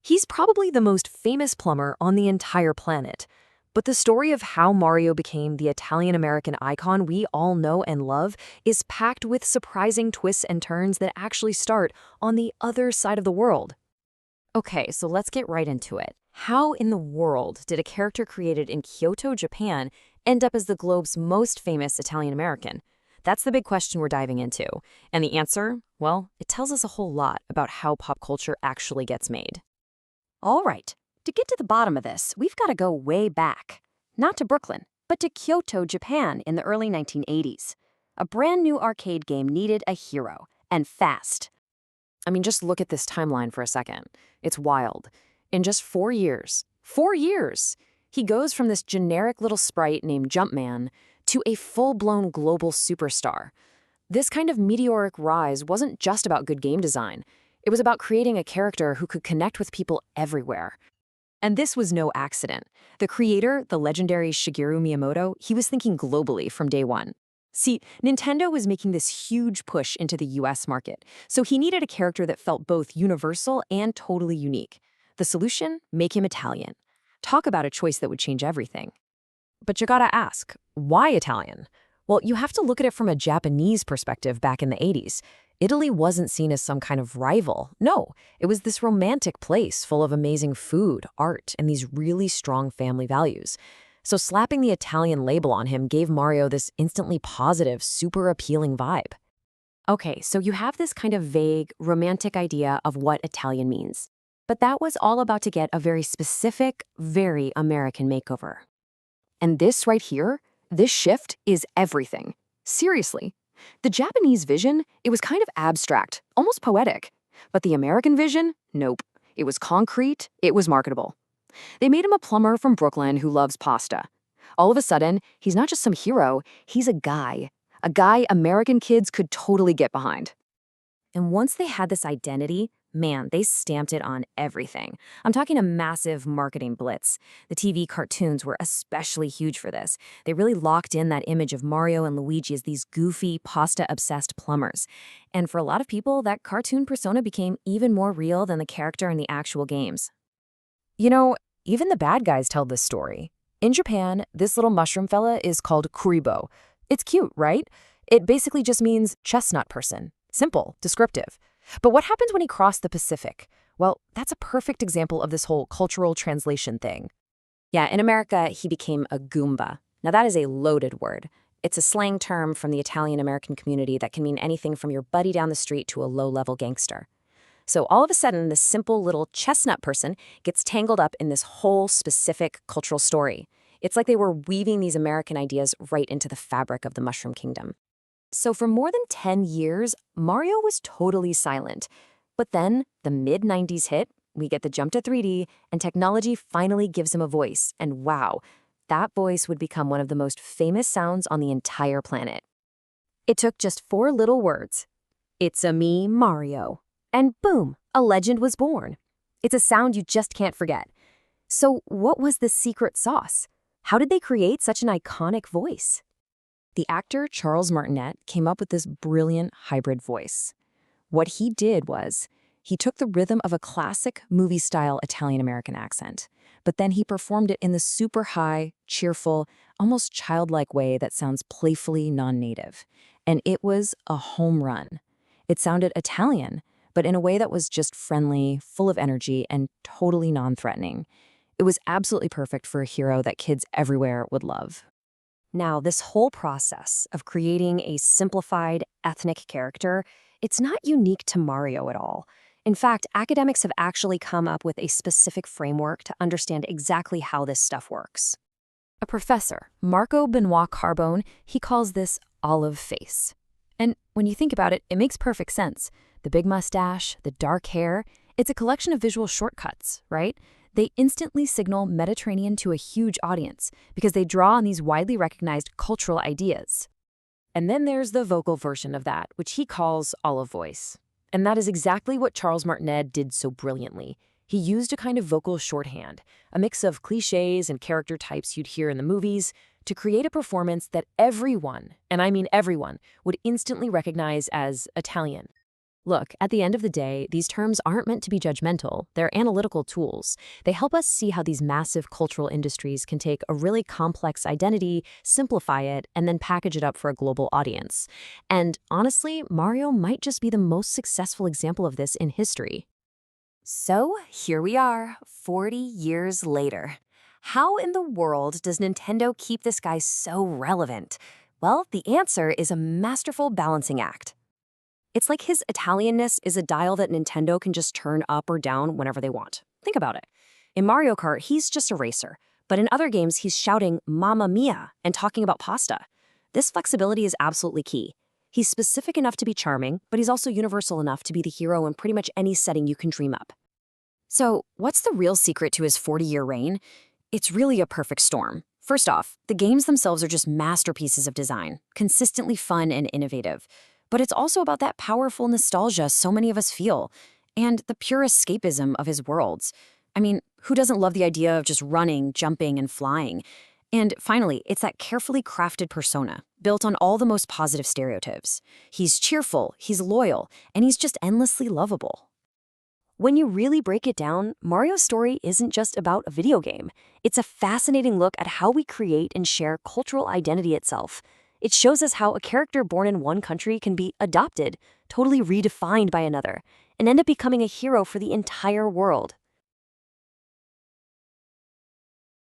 He's probably the most famous plumber on the entire planet. But the story of how Mario became the Italian-American icon we all know and love is packed with surprising twists and turns that actually start on the other side of the world. Okay, so let's get right into it. How in the world did a character created in Kyoto, Japan, end up as the globe's most famous Italian-American? That's the big question we're diving into. And the answer? Well, it tells us a whole lot about how pop culture actually gets made. All right, to get to the bottom of this, we've got to go way back. Not to Brooklyn, but to Kyoto, Japan in the early 1980s. A brand new arcade game needed a hero, and fast. I mean, just look at this timeline for a second. It's wild. In just 4 years, he goes from this generic little sprite named Jumpman to a full-blown global superstar. This kind of meteoric rise wasn't just about good game design. It was about creating a character who could connect with people everywhere. And this was no accident. The creator, the legendary Shigeru Miyamoto, he was thinking globally from day one. See, Nintendo was making this huge push into the US market, so he needed a character that felt both universal and totally unique. The solution? Make him Italian. Talk about a choice that would change everything. But you gotta ask, why Italian? Well, you have to look at it from a Japanese perspective back in the 80s. Italy wasn't seen as some kind of rival. No, it was this romantic place full of amazing food, art, and these really strong family values. So slapping the Italian label on him gave Mario this instantly positive, super appealing vibe. Okay, so you have this kind of vague, romantic idea of what Italian means. But that was all about to get a very specific, very American makeover. And this right here, this shift is everything. Seriously. The Japanese vision, it was kind of abstract, almost poetic. But the American vision, nope. It was concrete, it was marketable. They made him a plumber from Brooklyn who loves pasta. All of a sudden, he's not just some hero, he's a guy. A guy American kids could totally get behind. And once they had this identity, man, they stamped it on everything. I'm talking a massive marketing blitz. The TV cartoons were especially huge for this. They really locked in that image of Mario and Luigi as these goofy, pasta-obsessed plumbers. And for a lot of people, that cartoon persona became even more real than the character in the actual games. You know, even the bad guys tell this story. In Japan, this little mushroom fella is called Kuribo. It's cute, right? It basically just means chestnut person. Simple, descriptive. But what happens when he crossed the Pacific? Well, that's a perfect example of this whole cultural translation thing. Yeah, in America, he became a Goomba. Now that is a loaded word. It's a slang term from the Italian-American community that can mean anything from your buddy down the street to a low-level gangster. So all of a sudden, this simple little chestnut person gets tangled up in this whole specific cultural story. It's like they were weaving these American ideas right into the fabric of the Mushroom Kingdom. So for more than 10 years, Mario was totally silent. But then the mid-90s hit, we get the jump to 3D, and technology finally gives him a voice. And wow, that voice would become one of the most famous sounds on the entire planet. It took just 4 little words. It's a me, Mario. And boom, a legend was born. It's a sound you just can't forget. So what was the secret sauce? How did they create such an iconic voice? The actor Charles Martinet came up with this brilliant hybrid voice. What he did was, he took the rhythm of a classic movie-style Italian-American accent, but then he performed it in the super high, cheerful, almost childlike way that sounds playfully non-native. And it was a home run. It sounded Italian, but in a way that was just friendly, full of energy, and totally non-threatening. It was absolutely perfect for a hero that kids everywhere would love. Now, this whole process of creating a simplified, ethnic character, it's not unique to Mario at all. In fact, academics have actually come up with a specific framework to understand exactly how this stuff works. A professor, Marco Benoit Carbone, he calls this olive face. And when you think about it, it makes perfect sense. The big mustache, the dark hair, it's a collection of visual shortcuts, right? They instantly signal Mediterranean to a huge audience because they draw on these widely recognized cultural ideas. And then there's the vocal version of that, which he calls olive voice. And that is exactly what Charles Martinet did so brilliantly. He used a kind of vocal shorthand, a mix of cliches and character types you'd hear in the movies, to create a performance that everyone, and I mean everyone, would instantly recognize as Italian. Look, at the end of the day, these terms aren't meant to be judgmental. They're analytical tools. They help us see how these massive cultural industries can take a really complex identity, simplify it, and then package it up for a global audience. And honestly, Mario might just be the most successful example of this in history. So here we are, 40 years later. How in the world does Nintendo keep this guy so relevant? Well, the answer is a masterful balancing act. It's like his Italianness is a dial that Nintendo can just turn up or down whenever they want. Think about it. In Mario Kart, he's just a racer, but in other games, he's shouting "Mamma Mia" and talking about pasta. This flexibility is absolutely key. He's specific enough to be charming, but he's also universal enough to be the hero in pretty much any setting you can dream up. So, what's the real secret to his 40-year reign? It's really a perfect storm. First off, the games themselves are just masterpieces of design, consistently fun and innovative. But it's also about that powerful nostalgia so many of us feel, and the pure escapism of his worlds. I mean, who doesn't love the idea of just running, jumping, and flying? And finally, it's that carefully crafted persona, built on all the most positive stereotypes. He's cheerful, he's loyal, and he's just endlessly lovable. When you really break it down, Mario's story isn't just about a video game. It's a fascinating look at how we create and share cultural identity itself. It shows us how a character born in one country can be adopted, totally redefined by another, and end up becoming a hero for the entire world.